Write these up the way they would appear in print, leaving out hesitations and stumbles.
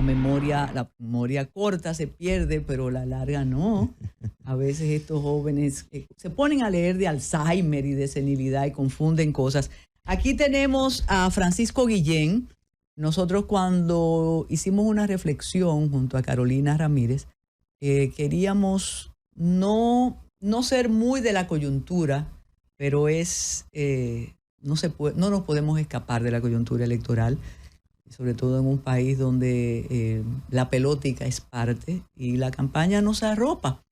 la memoria corta se pierde, pero la larga no. A veces estos jóvenes se ponen a leer de Alzheimer y de senilidad y confunden cosas. Aquí tenemos a Francisco Guillén. Nosotros cuando hicimos una reflexión junto a Carolina Ramírez, queríamos no ser muy de la coyuntura, pero no nos podemos escapar de la coyuntura electoral, sobre todo en un país donde la pelótica es parte y la campaña nos arropa.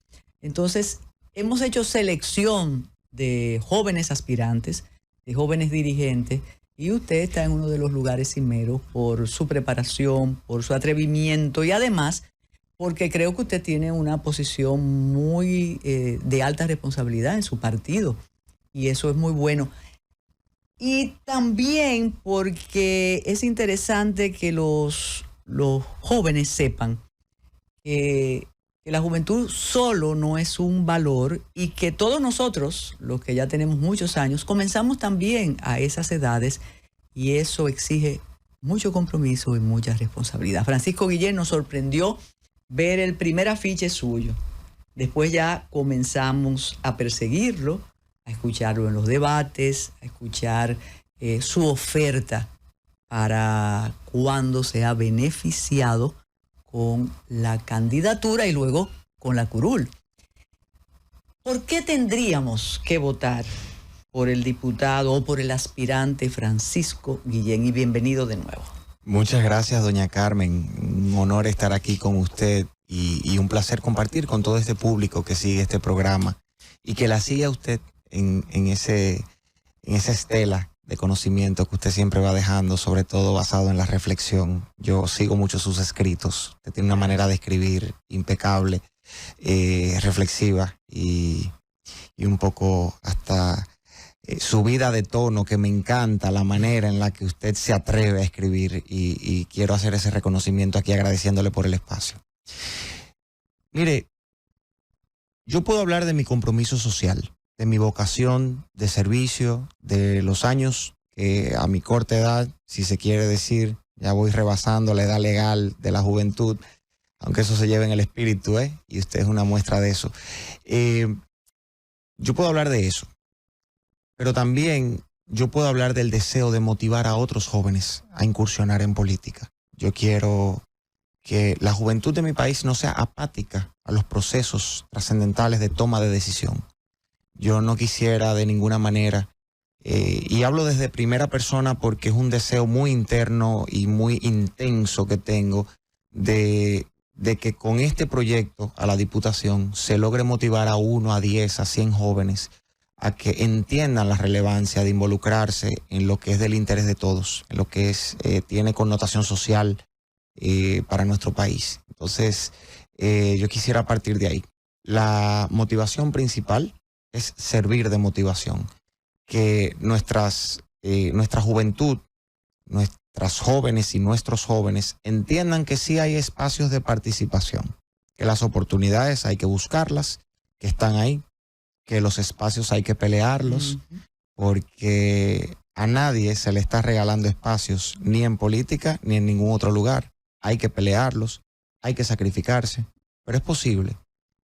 Entonces, hemos hecho selección de jóvenes aspirantes, de jóvenes dirigentes, y usted está en uno de los lugares cimeros por su preparación, por su atrevimiento y además porque creo que usted tiene una posición muy de alta responsabilidad en su partido y eso es muy bueno. Y también porque es interesante que los jóvenes sepan que la juventud solo no es un valor y que todos nosotros, los que ya tenemos muchos años, comenzamos también a esas edades y eso exige mucho compromiso y mucha responsabilidad. Francisco Guillén nos sorprendió ver el primer afiche suyo. Después ya comenzamos a perseguirlo, a escucharlo en los debates, a escuchar su oferta para cuando se ha beneficiado con la candidatura y luego con la curul. ¿Por qué tendríamos que votar por el diputado o por el aspirante Francisco Guillén? Y bienvenido de nuevo. Muchas gracias, doña Carmen. Un honor estar aquí con usted y un placer compartir con todo este público que sigue este programa y que la siga usted en esa estela de conocimiento que usted siempre va dejando, sobre todo basado en la reflexión. Yo sigo mucho sus escritos. Usted tiene una manera de escribir impecable, reflexiva y un poco hasta subida de tono, que me encanta la manera en la que usted se atreve a escribir y quiero hacer ese reconocimiento aquí agradeciéndole por el espacio. Mire, yo puedo hablar de mi compromiso social, de mi vocación de servicio, de los años que a mi corta edad, si se quiere decir, ya voy rebasando la edad legal de la juventud, aunque eso se lleve en el espíritu, y usted es una muestra de eso. Yo puedo hablar de eso, pero también yo puedo hablar del deseo de motivar a otros jóvenes a incursionar en política. Yo quiero que la juventud de mi país no sea apática a los procesos trascendentales de toma de decisión. Yo no quisiera de ninguna manera, y hablo desde primera persona porque es un deseo muy interno y muy intenso que tengo de que con este proyecto a la Diputación se logre motivar a 1, a 10, a 100 jóvenes a que entiendan la relevancia de involucrarse en lo que es del interés de todos, en lo que tiene connotación social para nuestro país. Entonces, yo quisiera partir de ahí. La motivación principal es servir de motivación, que nuestra juventud, nuestras jóvenes y nuestros jóvenes entiendan que sí hay espacios de participación, que las oportunidades hay que buscarlas, que están ahí, que los espacios hay que pelearlos, porque a nadie se le está regalando espacios, ni en política ni en ningún otro lugar. Hay que pelearlos, hay que sacrificarse, pero es posible.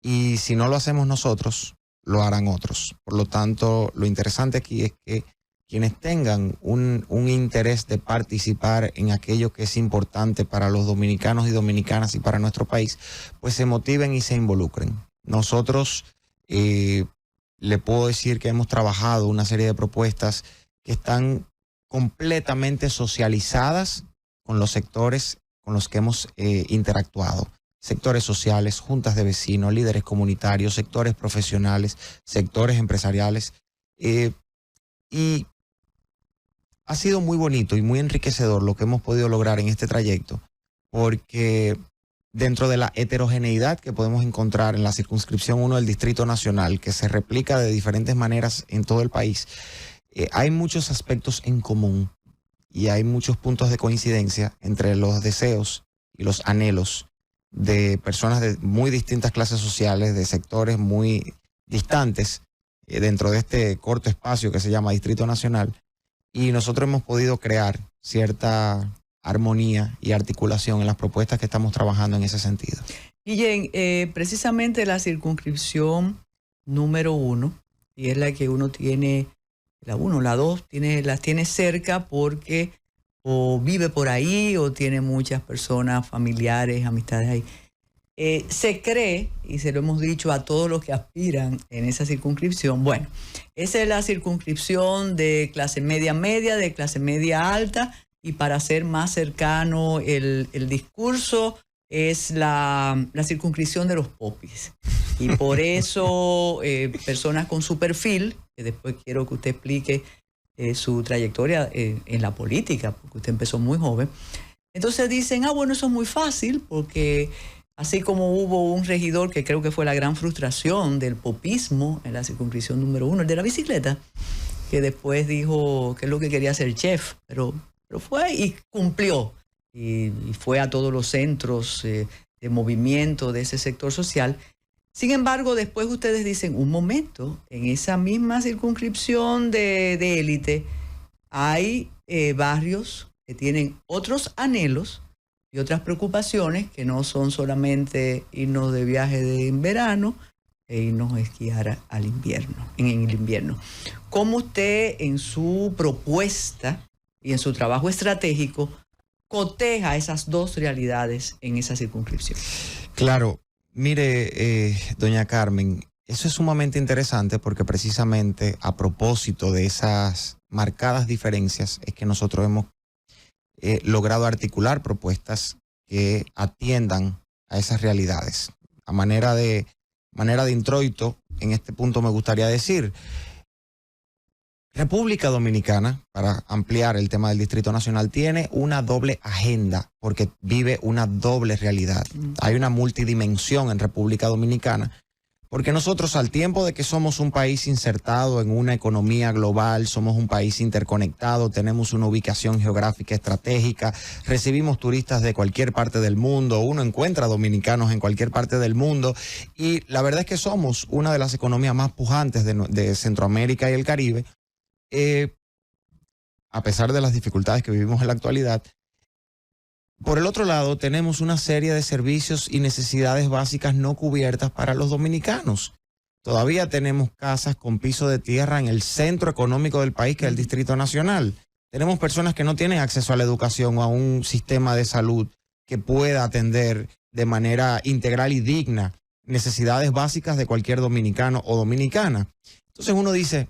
Y si no lo hacemos nosotros, lo harán otros. Por lo tanto, lo interesante aquí es que quienes tengan un interés de participar en aquello que es importante para los dominicanos y dominicanas y para nuestro país, pues se motiven y se involucren. Nosotros le puedo decir que hemos trabajado una serie de propuestas que están completamente socializadas con los sectores con los que hemos interactuado. Sectores sociales, juntas de vecinos, líderes comunitarios, sectores profesionales, sectores empresariales. Y ha sido muy bonito y muy enriquecedor lo que hemos podido lograr en este trayecto, porque dentro de la heterogeneidad que podemos encontrar en la circunscripción 1 del Distrito Nacional, que se replica de diferentes maneras en todo el país, hay muchos aspectos en común y hay muchos puntos de coincidencia entre los deseos y los anhelos de personas de muy distintas clases sociales, de sectores muy distantes dentro de este corto espacio que se llama Distrito Nacional, y nosotros hemos podido crear cierta armonía y articulación en las propuestas que estamos trabajando en ese sentido. Guillén, precisamente la circunscripción número 1, y es la que uno tiene, la 1, la 2, las tiene cerca porque o vive por ahí o tiene muchas personas, familiares, amistades ahí. Se cree, y se lo hemos dicho a todos los que aspiran en esa circunscripción, bueno, esa es la circunscripción de clase media media, de clase media alta, y para ser más cercano el discurso es la circunscripción de los popis. Y por eso personas con su perfil, que después quiero que usted explique su trayectoria en la política, porque usted empezó muy joven, entonces dicen, bueno, eso es muy fácil, porque así como hubo un regidor que creo que fue la gran frustración del popismo en la circunscripción número 1, el de la bicicleta, que después dijo que es lo que quería ser chef, pero fue y cumplió. Y fue a todos los centros de movimiento de ese sector social. Sin embargo, después ustedes dicen, un momento, en esa misma circunscripción de élite hay barrios que tienen otros anhelos y otras preocupaciones que no son solamente irnos de viaje en verano e irnos a esquiar al invierno, en el invierno. ¿Cómo usted en su propuesta y en su trabajo estratégico coteja esas dos realidades en esa circunscripción? Claro, mire, doña Carmen, eso es sumamente interesante porque precisamente a propósito de esas marcadas diferencias es que nosotros hemos logrado articular propuestas que atiendan a esas realidades. A manera de introito, en este punto me gustaría decir, República Dominicana, para ampliar el tema del Distrito Nacional, tiene una doble agenda porque vive una doble realidad. Hay una multidimensión en República Dominicana porque nosotros, al tiempo de que somos un país insertado en una economía global, somos un país interconectado, tenemos una ubicación geográfica estratégica, recibimos turistas de cualquier parte del mundo, uno encuentra dominicanos en cualquier parte del mundo y la verdad es que somos una de las economías más pujantes de Centroamérica y el Caribe. A pesar de las dificultades que vivimos en la actualidad, por el otro lado tenemos una serie de servicios y necesidades básicas no cubiertas para los dominicanos. Todavía tenemos casas con piso de tierra en el centro económico del país, que es el Distrito Nacional. Tenemos personas que no tienen acceso a la educación o a un sistema de salud que pueda atender de manera integral y digna necesidades básicas de cualquier dominicano o dominicana. Entonces uno dice,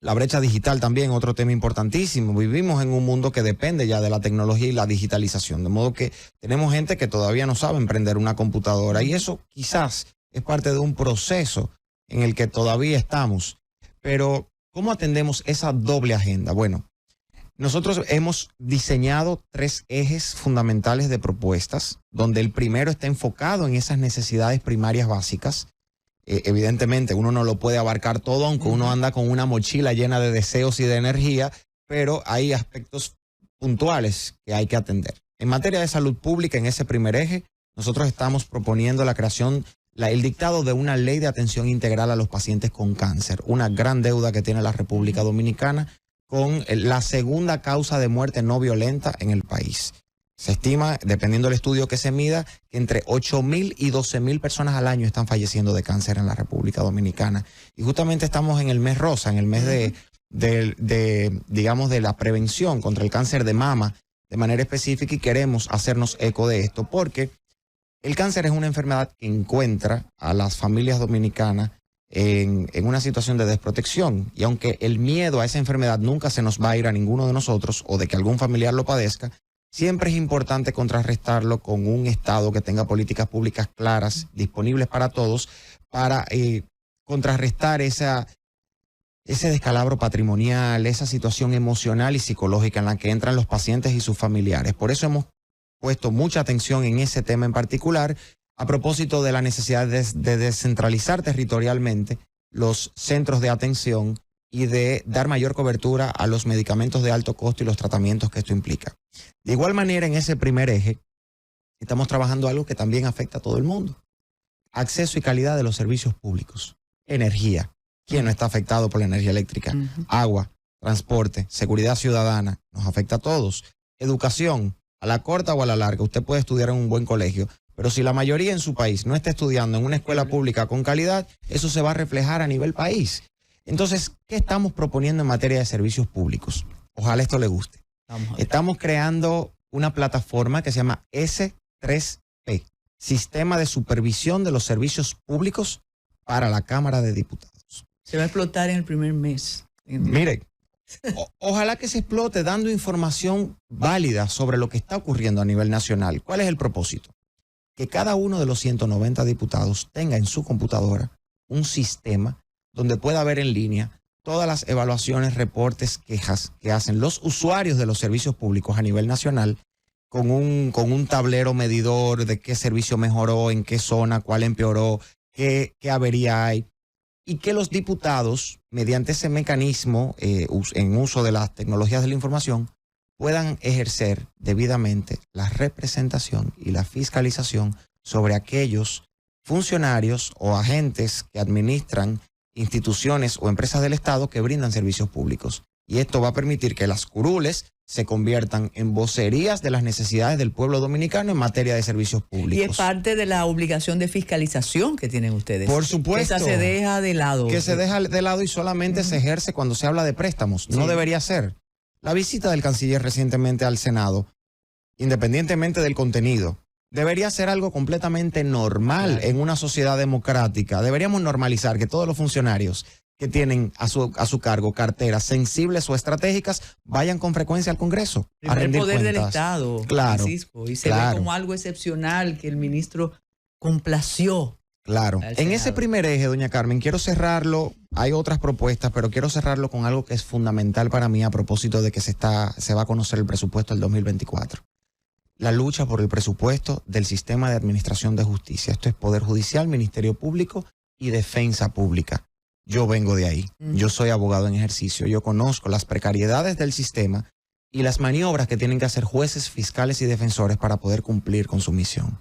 la brecha digital también, otro tema importantísimo. Vivimos en un mundo que depende ya de la tecnología y la digitalización, de modo que tenemos gente que todavía no sabe prender una computadora y eso quizás es parte de un proceso en el que todavía estamos. Pero, ¿cómo atendemos esa doble agenda? Bueno, nosotros hemos diseñado 3 ejes fundamentales de propuestas, donde el primero está enfocado en esas necesidades primarias básicas. Evidentemente uno no lo puede abarcar todo, aunque uno anda con una mochila llena de deseos y de energía, pero hay aspectos puntuales que hay que atender. En materia de salud pública, en ese primer eje, nosotros estamos proponiendo la creación, el dictado de una ley de atención integral a los pacientes con cáncer, una gran deuda que tiene la República Dominicana con la segunda causa de muerte no violenta en el país. Se estima, dependiendo del estudio que se mida, que entre 8,000 y 12,000 personas al año están falleciendo de cáncer en la República Dominicana. Y justamente estamos en el mes rosa, en el mes digamos, de la prevención contra el cáncer de mama de manera específica y queremos hacernos eco de esto porque el cáncer es una enfermedad que encuentra a las familias dominicanas en una situación de desprotección. Y aunque el miedo a esa enfermedad nunca se nos va a ir a ninguno de nosotros o de que algún familiar lo padezca, siempre es importante contrarrestarlo con un Estado que tenga políticas públicas claras, disponibles para todos, para contrarrestar ese descalabro patrimonial, esa situación emocional y psicológica en la que entran los pacientes y sus familiares. Por eso hemos puesto mucha atención en ese tema en particular, a propósito de la necesidad de descentralizar territorialmente los centros de atención y de dar mayor cobertura a los medicamentos de alto costo y los tratamientos que esto implica. De igual manera, en ese primer eje, estamos trabajando algo que también afecta a todo el mundo. Acceso y calidad de los servicios públicos. Energía. ¿Quién no está afectado por la energía eléctrica? Agua, transporte, seguridad ciudadana. Nos afecta a todos. Educación. a la corta o a la larga, usted puede estudiar en un buen colegio, pero si la mayoría en su país no está estudiando en una escuela pública con calidad, eso se va a reflejar a nivel país. Entonces, ¿qué estamos proponiendo en materia de servicios públicos? Ojalá esto le guste. Estamos creando una plataforma que se llama S3P, Sistema de Supervisión de los Servicios Públicos para la Cámara de Diputados. Se va a explotar en el primer mes. Mire, ojalá que se explote dando información válida sobre lo que está ocurriendo a nivel nacional. ¿Cuál es el propósito? Que cada uno de los 190 diputados tenga en su computadora un sistema donde pueda ver en línea todas las evaluaciones, reportes, quejas que hacen los usuarios de los servicios públicos a nivel nacional con un tablero medidor de qué servicio mejoró, en qué zona, cuál empeoró, qué avería hay, y que los diputados, mediante ese mecanismo en uso de las tecnologías de la información, puedan ejercer debidamente la representación y la fiscalización sobre aquellos funcionarios o agentes que administran instituciones o empresas del Estado que brindan servicios públicos. Y esto va a permitir que las curules se conviertan en vocerías de las necesidades del pueblo dominicano en materia de servicios públicos. Y es parte de la obligación de fiscalización que tienen ustedes. Por supuesto. Esa se deja de lado. Que se deja de lado y solamente se ejerce cuando se habla de préstamos. No debería ser. La visita del canciller recientemente al Senado, independientemente del contenido, debería ser algo completamente normal en una sociedad democrática. Deberíamos normalizar que todos los funcionarios que tienen a su cargo carteras sensibles o estratégicas vayan con frecuencia al Congreso a rendir poder cuentas. del Estado, claro, Francisco, y se ve como algo excepcional que el ministro complació. Claro. En ese primer eje, doña Carmen, quiero cerrarlo. Hay otras propuestas, pero quiero cerrarlo con algo que es fundamental para mí a propósito de que se va a conocer el presupuesto del 2024. La lucha por el presupuesto del sistema de administración de justicia. Esto es Poder Judicial, Ministerio Público y Defensa Pública. Yo vengo de ahí. Yo soy abogado en ejercicio. Yo conozco las precariedades del sistema y las maniobras que tienen que hacer jueces, fiscales y defensores para poder cumplir con su misión.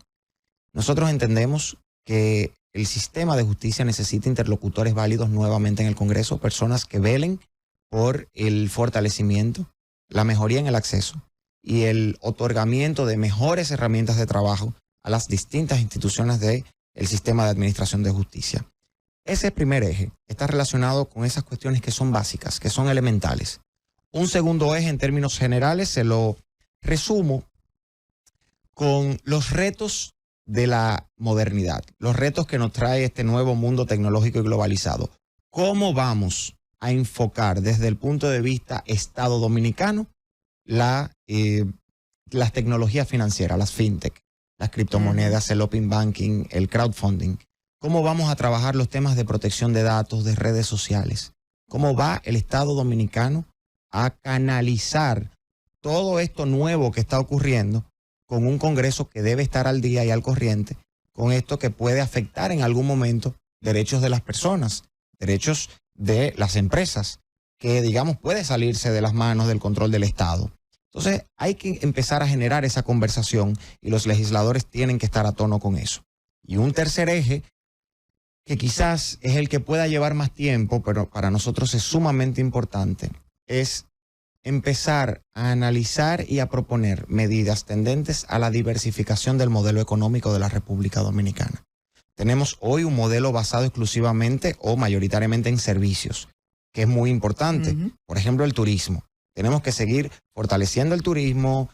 Nosotros entendemos que el sistema de justicia necesita interlocutores válidos nuevamente en el Congreso, personas que velen por el fortalecimiento, la mejoría en el acceso y el otorgamiento de mejores herramientas de trabajo a las distintas instituciones del sistema de administración de justicia. Ese primer eje está relacionado con esas cuestiones que son básicas, que son elementales. Un segundo eje, en términos generales, se lo resumo con los retos de la modernidad, los retos que nos trae este nuevo mundo tecnológico y globalizado. ¿Cómo vamos a enfocar desde el punto de vista Estado dominicano las tecnologías financieras, las fintech, las criptomonedas, el open banking, el crowdfunding? ¿Cómo vamos a trabajar los temas de protección de datos, de redes sociales? ¿Cómo va el Estado dominicano a canalizar todo esto nuevo que está ocurriendo con un Congreso que debe estar al día y al corriente con esto que puede afectar en algún momento derechos de las personas, derechos de las empresas, que digamos puede salirse de las manos del control del Estado? Entonces hay que empezar a generar esa conversación y los legisladores tienen que estar a tono con eso. Y un tercer eje, que quizás es el que pueda llevar más tiempo, pero para nosotros es sumamente importante, es empezar a analizar y a proponer medidas tendentes a la diversificación del modelo económico de la República Dominicana. Tenemos hoy un modelo basado exclusivamente o mayoritariamente en servicios, que es muy importante. Por ejemplo, el turismo. Tenemos que seguir fortaleciendo el turismo,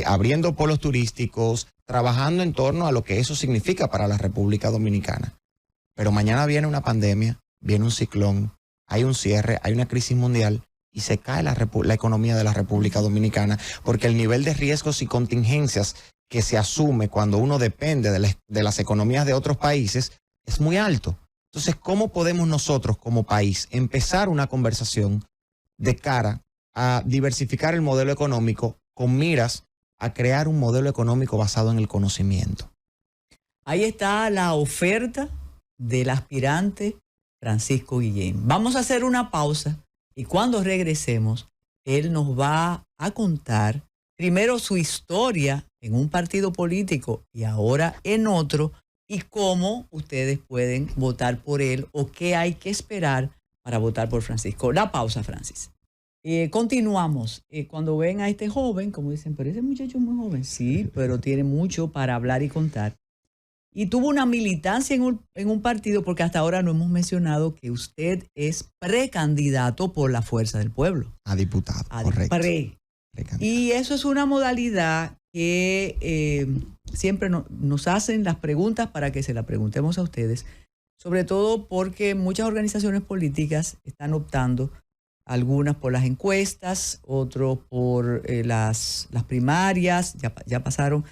abriendo polos turísticos, trabajando en torno a lo que eso significa para la República Dominicana. Pero mañana viene una pandemia, viene un ciclón, hay un cierre, hay una crisis mundial y se cae la economía de la República Dominicana porque el nivel de riesgos y contingencias que se asume cuando uno depende de las economías de otros países es muy alto. Entonces, ¿cómo podemos nosotros como país empezar una conversación de cara a diversificar el modelo económico con miras a crear un modelo económico basado en el conocimiento? Ahí está la oferta del aspirante Francisco Guillén. Vamos a hacer una pausa y cuando regresemos, él nos va a contar primero su historia en un partido político y ahora en otro y cómo ustedes pueden votar por él o qué hay que esperar para votar por Francisco. La pausa, Francis. Continuamos. Cuando ven a este joven, como dicen, pero ese muchacho es muy joven. Sí, pero tiene mucho para hablar y contar. Y tuvo una militancia en un partido, porque hasta ahora no hemos mencionado que usted es precandidato por la Fuerza del Pueblo. A diputado, correcto. Y eso es una modalidad que siempre nos hacen las preguntas para que se las preguntemos a ustedes, sobre todo porque muchas organizaciones políticas están optando, algunas por las encuestas, otros por las primarias, ya pasaron,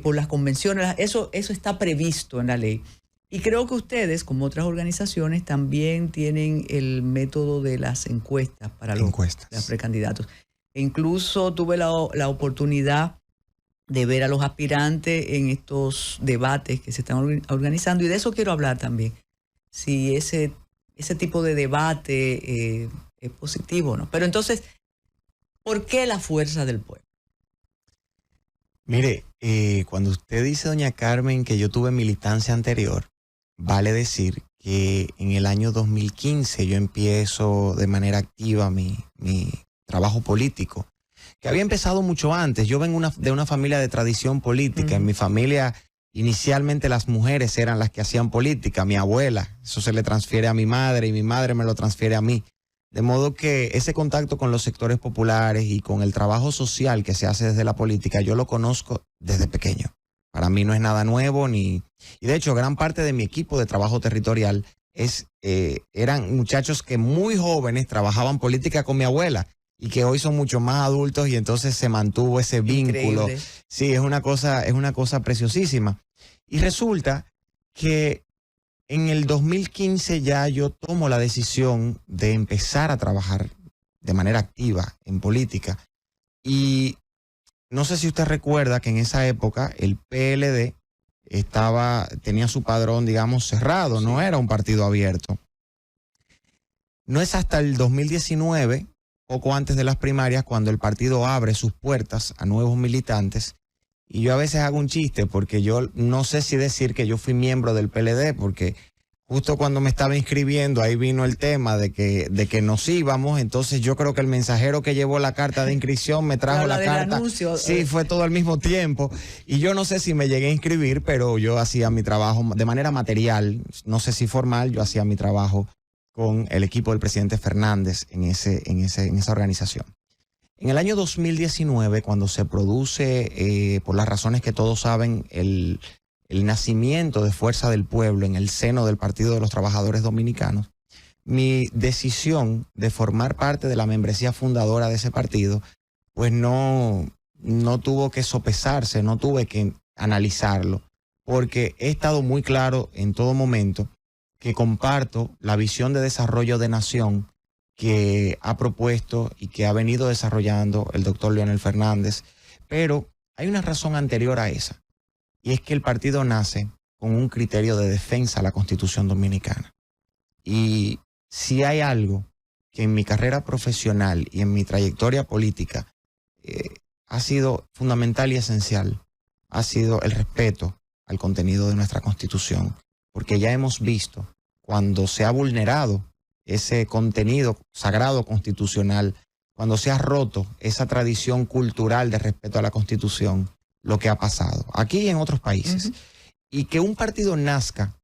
por las convenciones, eso está previsto en la ley. Y creo que ustedes, como otras organizaciones, también tienen el método de las encuestas para los precandidatos. E incluso tuve la oportunidad de ver a los aspirantes en estos debates que se están organizando, y de eso quiero hablar también. Si ese tipo de debate es positivo o no. Pero entonces, ¿por qué la Fuerza del Pueblo? Mire, cuando usted dice, doña Carmen, que yo tuve militancia anterior, vale decir que en el año 2015 yo empiezo de manera activa mi trabajo político, que había empezado mucho antes. Yo vengo de una familia de tradición política. En mi familia, inicialmente las mujeres eran las que hacían política, mi abuela. Eso se le transfiere a mi madre y mi madre me lo transfiere a mí. De modo que ese contacto con los sectores populares y con el trabajo social que se hace desde la política, yo lo conozco desde pequeño. Para mí no es nada nuevo y de hecho gran parte de mi equipo de trabajo territorial eran muchachos que muy jóvenes trabajaban política con mi abuela y que hoy son mucho más adultos, y entonces se mantuvo ese vínculo. Increíble. Sí, es una cosa preciosísima. Y resulta que en el 2015 ya yo tomo la decisión de empezar a trabajar de manera activa en política. Y no sé si usted recuerda que en esa época el PLD tenía su padrón, digamos, cerrado, no era un partido abierto. No es hasta el 2019, poco antes de las primarias, cuando el partido abre sus puertas a nuevos militantes. Y yo a veces hago un chiste porque yo no sé si decir que yo fui miembro del PLD, porque justo cuando me estaba inscribiendo ahí vino el tema de que nos íbamos. Entonces yo creo que el mensajero que llevó la carta de inscripción me trajo la carta. Anuncio. Sí, fue todo al mismo tiempo. Y yo no sé si me llegué a inscribir, pero yo hacía mi trabajo de manera material, no sé si formal, yo hacía mi trabajo con el equipo del presidente Fernández en esa organización. En el año 2019, cuando se produce, por las razones que todos saben, el nacimiento de Fuerza del Pueblo en el seno del Partido de los Trabajadores Dominicanos, mi decisión de formar parte de la membresía fundadora de ese partido, pues no tuvo que sopesarse, no tuve que analizarlo, porque he estado muy claro en todo momento que comparto la visión de desarrollo de nación que ha propuesto y que ha venido desarrollando el doctor Leonel Fernández. Pero hay una razón anterior a esa, y es que el partido nace con un criterio de defensa a la Constitución Dominicana. Y si hay algo que en mi carrera profesional y en mi trayectoria política ha sido fundamental y esencial, ha sido el respeto al contenido de nuestra Constitución, porque ya hemos visto cuando se ha vulnerado ese contenido sagrado constitucional, cuando se ha roto esa tradición cultural de respeto a la Constitución, lo que ha pasado aquí y en otros países. Y que un partido nazca,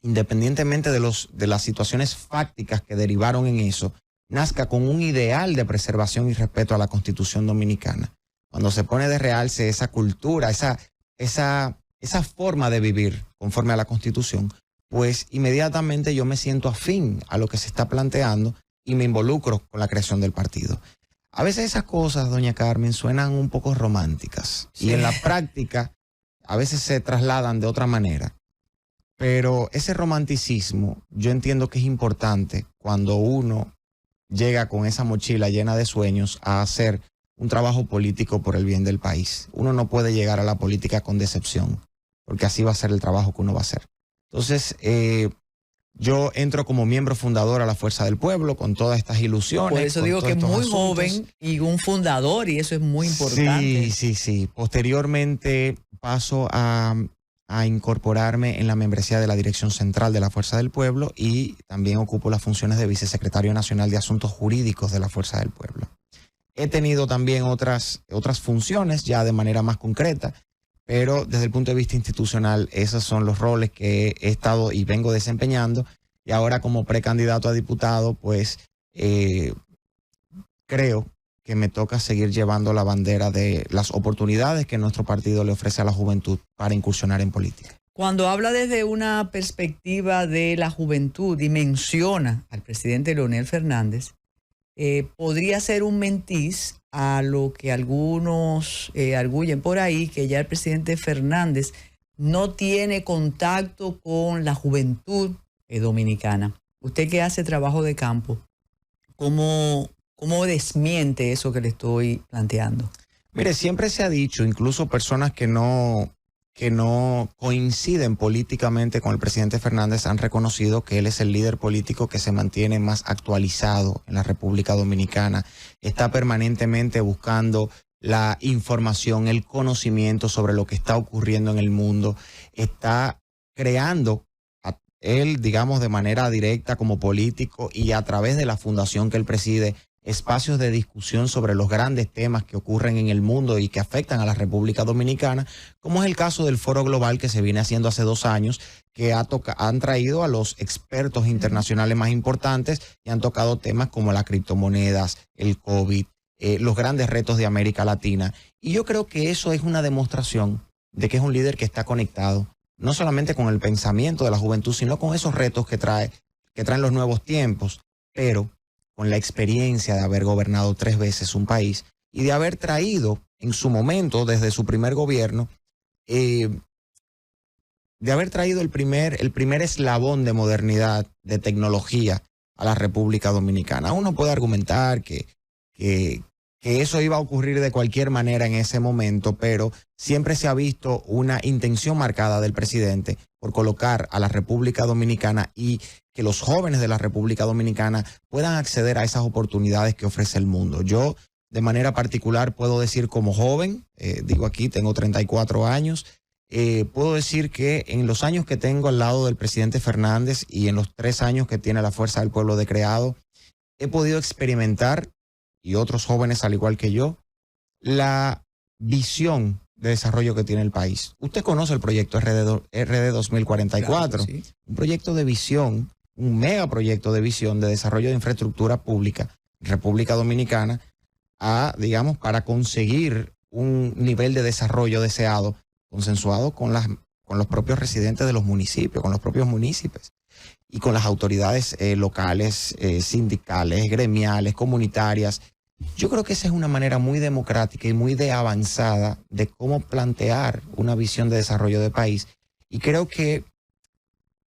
independientemente de las situaciones fácticas que derivaron en eso, nazca con un ideal de preservación y respeto a la Constitución Dominicana. Cuando se pone de realce esa cultura, esa forma de vivir conforme a la Constitución, pues inmediatamente yo me siento afín a lo que se está planteando y me involucro con la creación del partido. A veces esas cosas, doña Carmen, suenan un poco románticas, sí, y en la práctica a veces se trasladan de otra manera. Pero ese romanticismo yo entiendo que es importante cuando uno llega con esa mochila llena de sueños a hacer un trabajo político por el bien del país. Uno no puede llegar a la política con decepción, porque así va a ser el trabajo que uno va a hacer. Entonces, yo entro como miembro fundador a la Fuerza del Pueblo con todas estas ilusiones. Por eso digo que es muy joven y un fundador, y eso es muy importante. Sí. Posteriormente paso a a incorporarme en la membresía de la Dirección Central de la Fuerza del Pueblo y también ocupo las funciones de Vicesecretario Nacional de Asuntos Jurídicos de la Fuerza del Pueblo. He tenido también otras funciones ya de manera más concreta, pero desde el punto de vista institucional esos son los roles que he estado y vengo desempeñando, y ahora como precandidato a diputado pues creo que me toca seguir llevando la bandera de las oportunidades que nuestro partido le ofrece a la juventud para incursionar en política. Cuando habla desde una perspectiva de la juventud y menciona al presidente Leonel Fernández, podría ser un mentiz a lo que algunos arguyen por ahí, que ya el presidente Fernández no tiene contacto con la juventud dominicana. Usted que hace trabajo de campo, ¿cómo desmiente eso que le estoy planteando? Mire, siempre se ha dicho, incluso personas que no coinciden políticamente con el presidente Fernández han reconocido que él es el líder político que se mantiene más actualizado en la República Dominicana. Está permanentemente buscando la información, el conocimiento sobre lo que está ocurriendo en el mundo. Está creando él, digamos, de manera directa como político y a través de la fundación que él preside, espacios de discusión sobre los grandes temas que ocurren en el mundo y que afectan a la República Dominicana, como es el caso del Foro Global que se viene haciendo hace 2 años, que han traído a los expertos internacionales más importantes y han tocado temas como las criptomonedas, el COVID, los grandes retos de América Latina. Y yo creo que eso es una demostración de que es un líder que está conectado, no solamente con el pensamiento de la juventud, sino con esos retos que traen los nuevos tiempos, pero con la experiencia de haber gobernado 3 veces un país y de haber traído en su momento, desde su primer gobierno, de haber traído el primer eslabón de modernidad, de tecnología a la República Dominicana. Uno puede argumentar que eso iba a ocurrir de cualquier manera en ese momento, pero siempre se ha visto una intención marcada del presidente por colocar a la República Dominicana y que los jóvenes de la República Dominicana puedan acceder a esas oportunidades que ofrece el mundo. Yo, de manera particular, puedo decir como joven, digo aquí, tengo 34 años, puedo decir que en los años que tengo al lado del presidente Fernández y en los 3 años que tiene la Fuerza del Pueblo de creado, he podido experimentar, y otros jóvenes al igual que yo, la visión de desarrollo que tiene el país. Usted conoce el proyecto RD 2044, claro, sí. Un proyecto de visión, un megaproyecto de visión de desarrollo de infraestructura pública en República Dominicana, digamos, para conseguir un nivel de desarrollo deseado, consensuado con los propios residentes de los municipios, con los propios municipios y con las autoridades locales, sindicales, gremiales, comunitarias. Yo creo que esa es una manera muy democrática y muy avanzada de cómo plantear una visión de desarrollo de país. Y creo que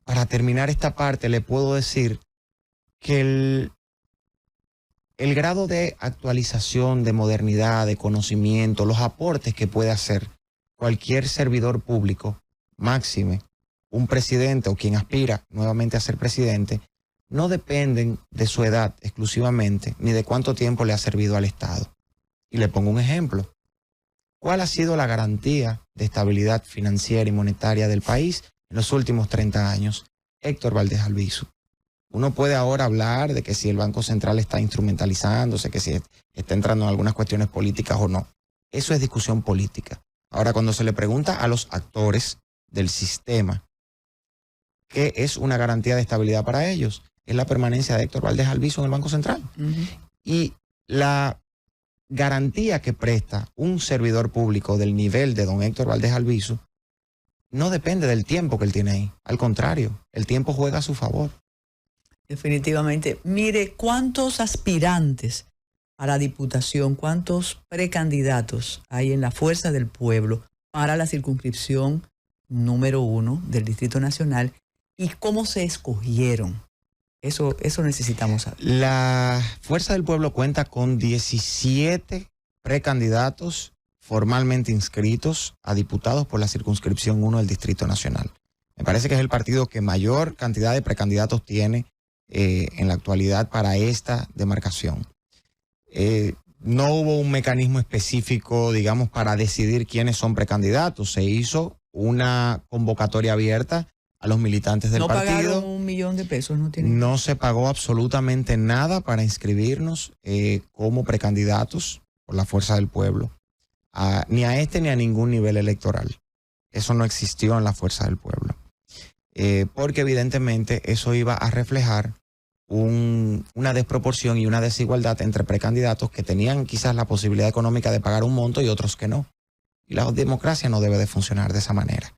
para terminar esta parte le puedo decir que el grado de actualización, de modernidad, de conocimiento, los aportes que puede hacer cualquier servidor público, máxime un presidente o quien aspira nuevamente a ser presidente, no dependen de su edad exclusivamente, ni de cuánto tiempo le ha servido al Estado. Y le pongo un ejemplo. ¿Cuál ha sido la garantía de estabilidad financiera y monetaria del país en los últimos 30 años? Héctor Valdés Albizu. Uno puede ahora hablar de que si el Banco Central está instrumentalizándose, que si está entrando en algunas cuestiones políticas o no. Eso es discusión política. Ahora, cuando se le pregunta a los actores del sistema qué es una garantía de estabilidad para ellos, es la permanencia de Héctor Valdés Albizu en el Banco Central. Y la garantía que presta un servidor público del nivel de don Héctor Valdés Albizu no depende del tiempo que él tiene ahí. Al contrario, el tiempo juega a su favor. Definitivamente. Mire, ¿cuántos aspirantes a la diputación, cuántos precandidatos hay en la Fuerza del Pueblo para la circunscripción número 1 del Distrito Nacional y cómo se escogieron? Eso necesitamos saber. La Fuerza del Pueblo cuenta con 17 precandidatos formalmente inscritos a diputados por la circunscripción 1 del Distrito Nacional. Me parece que es el partido que mayor cantidad de precandidatos tiene en la actualidad para esta demarcación. No hubo un mecanismo específico, digamos, para decidir quiénes son precandidatos. Se hizo una convocatoria abierta a los militantes del partido. No pagaron $1 millón de pesos, ¿no tienen? No se pagó absolutamente nada para inscribirnos como precandidatos por la Fuerza del Pueblo, ni a este ni a ningún nivel electoral. Eso no existió en la Fuerza del Pueblo. Porque evidentemente eso iba a reflejar una desproporción y una desigualdad entre precandidatos que tenían quizás la posibilidad económica de pagar un monto y otros que no. Y la democracia no debe de funcionar de esa manera.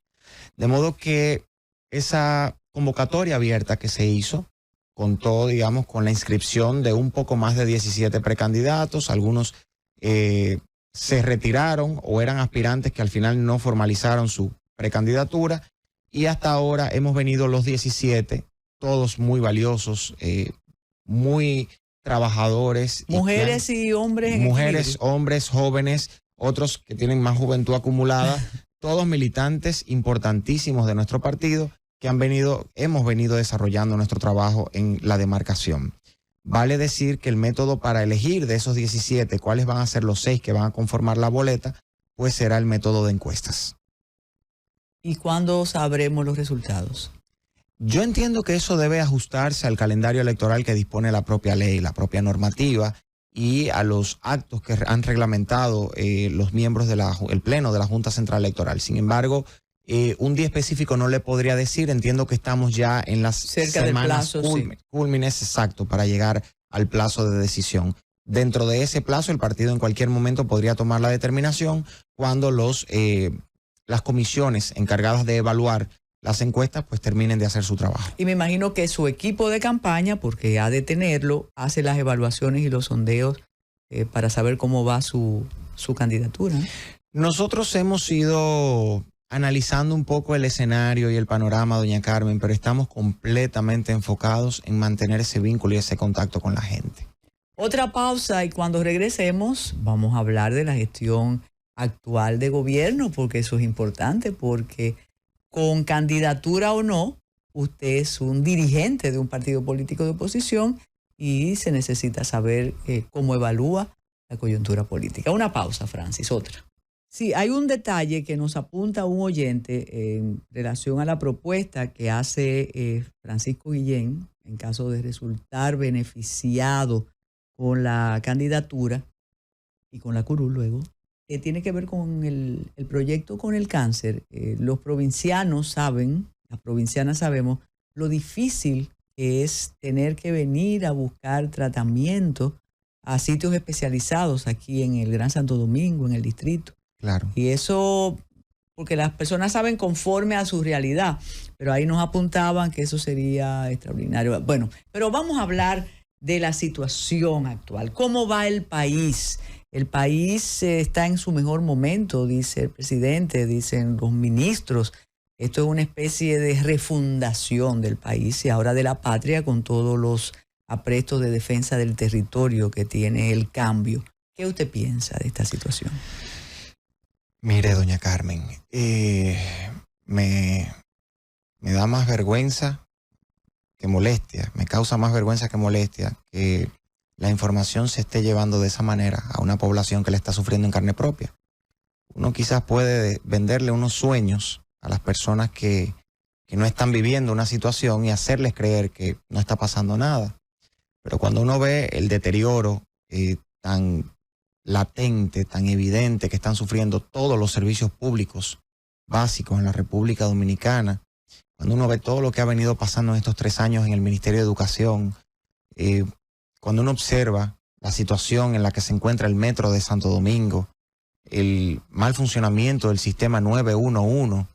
De modo que esa convocatoria abierta que se hizo contó, digamos, con la inscripción de un poco más de 17 precandidatos. Algunos se retiraron o eran aspirantes que al final no formalizaron su precandidatura. Y hasta ahora hemos venido los 17, todos muy valiosos, muy trabajadores. Mujeres y hombres. Mujeres, hombres, jóvenes, otros que tienen más juventud acumulada, todos militantes importantísimos de nuestro partido que hemos venido desarrollando nuestro trabajo en la demarcación. Vale decir que el método para elegir de esos 17, cuáles van a ser los 6 que van a conformar la boleta, pues será el método de encuestas. ¿Y cuándo sabremos los resultados? Yo entiendo que eso debe ajustarse al calendario electoral que dispone la propia ley, la propia normativa y a los actos que han reglamentado los miembros del Pleno de la Junta Central Electoral. Sin embargo, un día específico no le podría decir. Entiendo que estamos ya en las semanas cúlmines, exacto, para llegar al plazo de decisión. Dentro de ese plazo, el partido en cualquier momento podría tomar la determinación cuando las comisiones encargadas de evaluar las encuestas pues terminen de hacer su trabajo. Y me imagino que su equipo de campaña, porque ha de tenerlo, hace las evaluaciones y los sondeos para saber cómo va su candidatura. Nosotros hemos ido analizando un poco el escenario y el panorama, doña Carmen, pero estamos completamente enfocados en mantener ese vínculo y ese contacto con la gente. Otra pausa y cuando regresemos vamos a hablar de la gestión actual de gobierno, porque eso es importante, porque con candidatura o no, usted es un dirigente de un partido político de oposición y se necesita saber cómo evalúa la coyuntura política. Una pausa, Francis, otra. Sí, hay un detalle que nos apunta un oyente en relación a la propuesta que hace Francisco Guillén en caso de resultar beneficiado con la candidatura y con la curul luego. Tiene que ver con el proyecto con el cáncer. Los provincianos saben, las provincianas sabemos, lo difícil que es tener que venir a buscar tratamiento a sitios especializados aquí en el Gran Santo Domingo, en el distrito. Claro. Y eso, porque las personas saben conforme a su realidad, pero ahí nos apuntaban que eso sería extraordinario. Bueno, pero vamos a hablar de la situación actual. ¿Cómo va el país? El país está en su mejor momento, dice el presidente, dicen los ministros. Esto es una especie de refundación del país y ahora de la patria con todos los aprestos de defensa del territorio que tiene el cambio. ¿Qué usted piensa de esta situación? Mire, doña Carmen, me da más vergüenza que molestia, me causa más vergüenza que molestia que la información se esté llevando de esa manera a una población que la está sufriendo en carne propia. Uno quizás puede venderle unos sueños a las personas que no están viviendo una situación y hacerles creer que no está pasando nada. Pero cuando uno ve el deterioro tan latente, tan evidente que están sufriendo todos los servicios públicos básicos en la República Dominicana, cuando uno ve todo lo que ha venido pasando en estos 3 años en el Ministerio de Educación, cuando uno observa la situación en la que se encuentra el metro de Santo Domingo, el mal funcionamiento del sistema 911,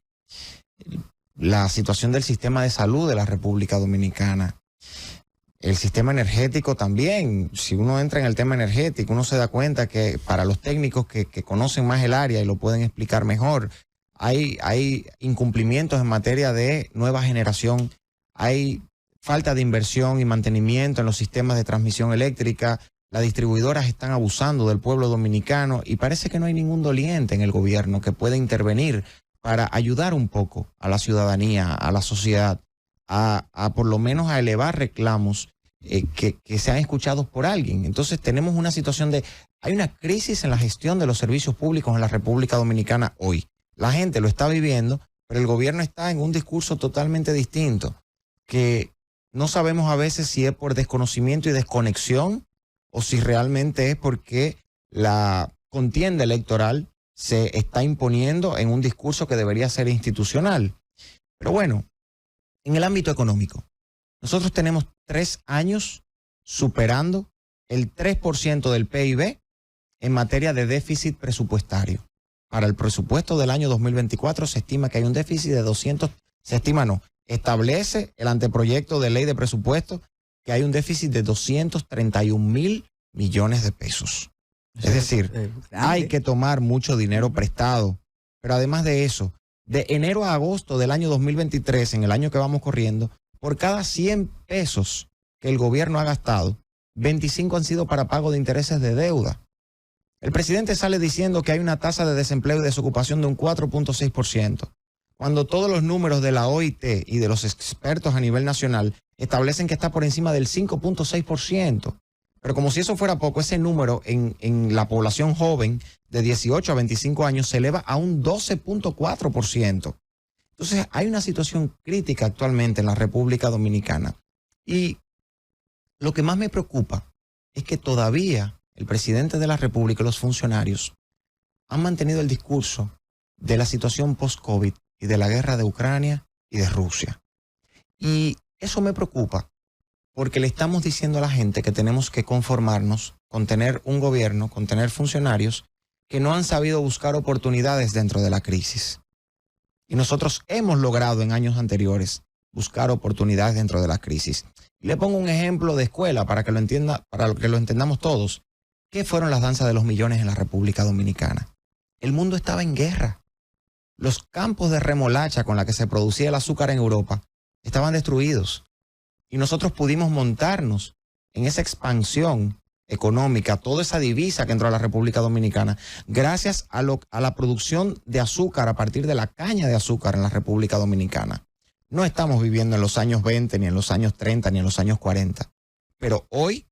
la situación del sistema de salud de la República Dominicana, el sistema energético también. Si uno entra en el tema energético, uno se da cuenta que para los técnicos que conocen más el área y lo pueden explicar mejor, hay incumplimientos en materia de nueva generación, hay falta de inversión y mantenimiento en los sistemas de transmisión eléctrica, las distribuidoras están abusando del pueblo dominicano y parece que no hay ningún doliente en el gobierno que pueda intervenir para ayudar un poco a la ciudadanía, a la sociedad, a por lo menos a elevar reclamos que sean escuchados por alguien. Entonces tenemos una situación hay una crisis en la gestión de los servicios públicos en la República Dominicana hoy. La gente lo está viviendo pero el gobierno está en un discurso totalmente distinto, que no sabemos a veces si es por desconocimiento y desconexión o si realmente es porque la contienda electoral se está imponiendo en un discurso que debería ser institucional. Pero bueno, en el ámbito económico, nosotros tenemos 3 años superando el 3% del PIB en materia de déficit presupuestario. Para el presupuesto del año 2024 se estima que hay un déficit de 200, se estima no, establece el anteproyecto de ley de presupuesto que hay un déficit de 231,000 millones de pesos. Es decir, hay que tomar mucho dinero prestado. Pero además de eso, de enero a agosto del año 2023, en el año que vamos corriendo, por cada 100 pesos que el gobierno ha gastado, 25 han sido para pago de intereses de deuda. El presidente sale diciendo que hay una tasa de desempleo y desocupación de un 4.6%, cuando todos los números de la OIT y de los expertos a nivel nacional establecen que está por encima del 5.6%. Pero como si eso fuera poco, ese número en la población joven de 18 a 25 años se eleva a un 12.4%. Entonces hay una situación crítica actualmente en la República Dominicana. Y lo que más me preocupa es que todavía el presidente de la República y los funcionarios han mantenido el discurso de la situación post-COVID y de la guerra de Ucrania y de Rusia. Y eso me preocupa porque le estamos diciendo a la gente que tenemos que conformarnos con tener un gobierno, con tener funcionarios que no han sabido buscar oportunidades dentro de la crisis. Y nosotros hemos logrado en años anteriores buscar oportunidades dentro de la crisis. Y le pongo un ejemplo de escuela para que lo entienda, para que lo entendamos todos. ¿Qué fueron las danzas de los millones en la República Dominicana? El mundo estaba en guerra. Los campos de remolacha con la que se producía el azúcar en Europa estaban destruidos. Y nosotros pudimos montarnos en esa expansión económica, toda esa divisa que entró a la República Dominicana, gracias a la producción de azúcar a partir de la caña de azúcar en la República Dominicana. No estamos viviendo en los años 20, ni en los años 30, ni en los años 40. Pero hoy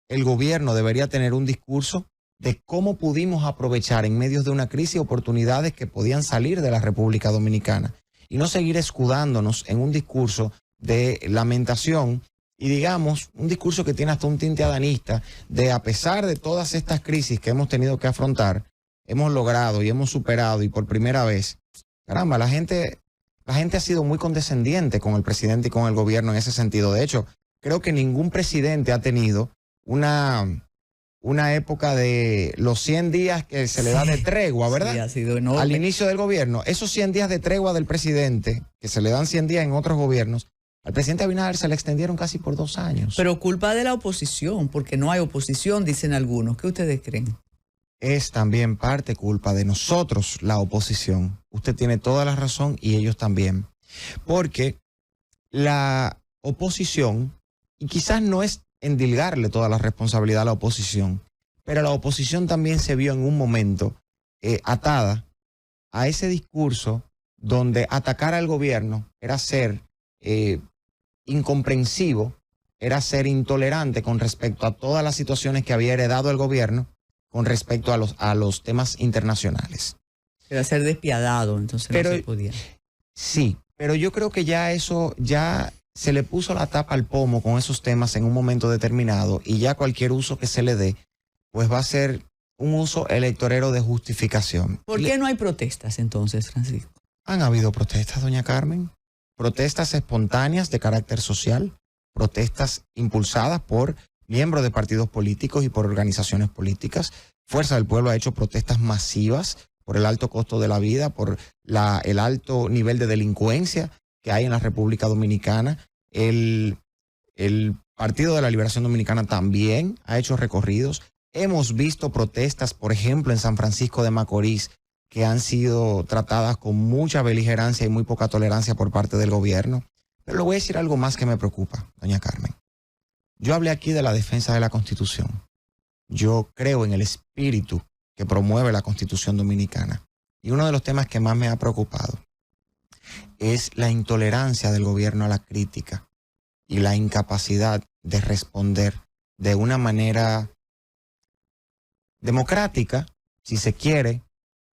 el gobierno debería tener un discurso de cómo pudimos aprovechar en medio de una crisis oportunidades que podían salir de la República Dominicana y no seguir escudándonos en un discurso de lamentación y digamos un discurso que tiene hasta un tinte adanista de a pesar de todas estas crisis que hemos tenido que afrontar, hemos logrado y hemos superado y por primera vez, caramba, la gente ha sido muy condescendiente con el presidente y con el gobierno en ese sentido. De hecho, creo que ningún presidente ha tenido una época de los 100 días que se le da de tregua, ¿verdad? Sí, ha sido enorme. Al inicio del gobierno, esos 100 días de tregua del presidente, que se le dan 100 días en otros gobiernos, al presidente Abinader se le extendieron casi por 2 años. Pero culpa de la oposición, porque no hay oposición, dicen algunos. ¿Qué ustedes creen? Es también parte culpa de nosotros, la oposición. Usted tiene toda la razón y ellos también. Porque la oposición, y quizás no es endilgarle toda la responsabilidad a la oposición, pero la oposición también se vio en un momento atada a ese discurso donde atacar al gobierno era ser incomprensivo, era ser intolerante con respecto a todas las situaciones que había heredado el gobierno con respecto a los temas internacionales. Era ser despiadado, entonces pero, no se podía. Sí, pero yo creo que ya eso, ya se le puso la tapa al pomo con esos temas en un momento determinado y ya cualquier uso que se le dé, pues va a ser un uso electorero de justificación. ¿Por qué no hay protestas entonces, Francisco? Han habido protestas, doña Carmen, protestas espontáneas de carácter social, protestas impulsadas por miembros de partidos políticos y por organizaciones políticas. Fuerza del Pueblo ha hecho protestas masivas por el alto costo de la vida, por el alto nivel de delincuencia que hay en la República Dominicana. El Partido de la Liberación Dominicana también ha hecho recorridos. Hemos visto protestas, por ejemplo, en San Francisco de Macorís, que han sido tratadas con mucha beligerancia y muy poca tolerancia por parte del gobierno. Pero le voy a decir algo más que me preocupa, doña Carmen. Yo hablé aquí de la defensa de la Constitución. Yo creo en el espíritu que promueve la Constitución dominicana. Y uno de los temas que más me ha preocupado es la intolerancia del gobierno a la crítica y la incapacidad de responder de una manera democrática, si se quiere,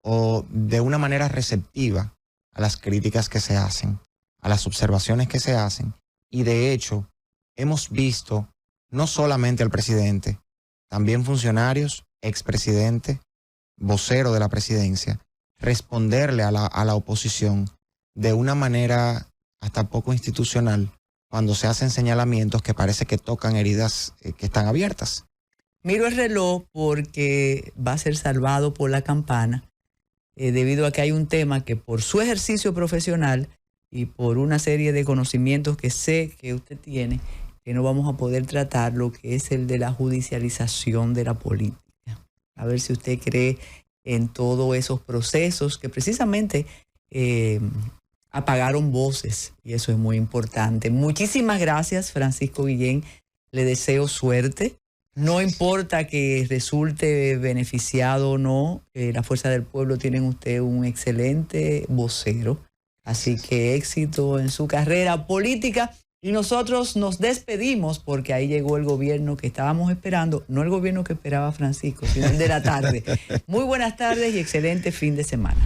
o de una manera receptiva a las críticas que se hacen, a las observaciones que se hacen. Y de hecho, hemos visto no solamente al presidente, también funcionarios, expresidente, vocero de la presidencia, responderle a la oposición de una manera hasta poco institucional cuando se hacen señalamientos que parece que tocan heridas que están abiertas. Miro el reloj porque va a ser salvado por la campana, debido a que hay un tema que por su ejercicio profesional y por una serie de conocimientos que sé que usted tiene, que no vamos a poder tratar, lo que es el de la judicialización de la política. A ver si usted cree en todos esos procesos que precisamente apagaron voces, y eso es muy importante. Muchísimas gracias, Francisco Guillén. Le deseo suerte. No importa que resulte beneficiado o no, la Fuerza del Pueblo tiene en usted un excelente vocero. Así que éxito en su carrera política. Y nosotros nos despedimos porque ahí llegó el gobierno que estábamos esperando, no el gobierno que esperaba Francisco, sino el de la tarde. Muy buenas tardes y excelente fin de semana.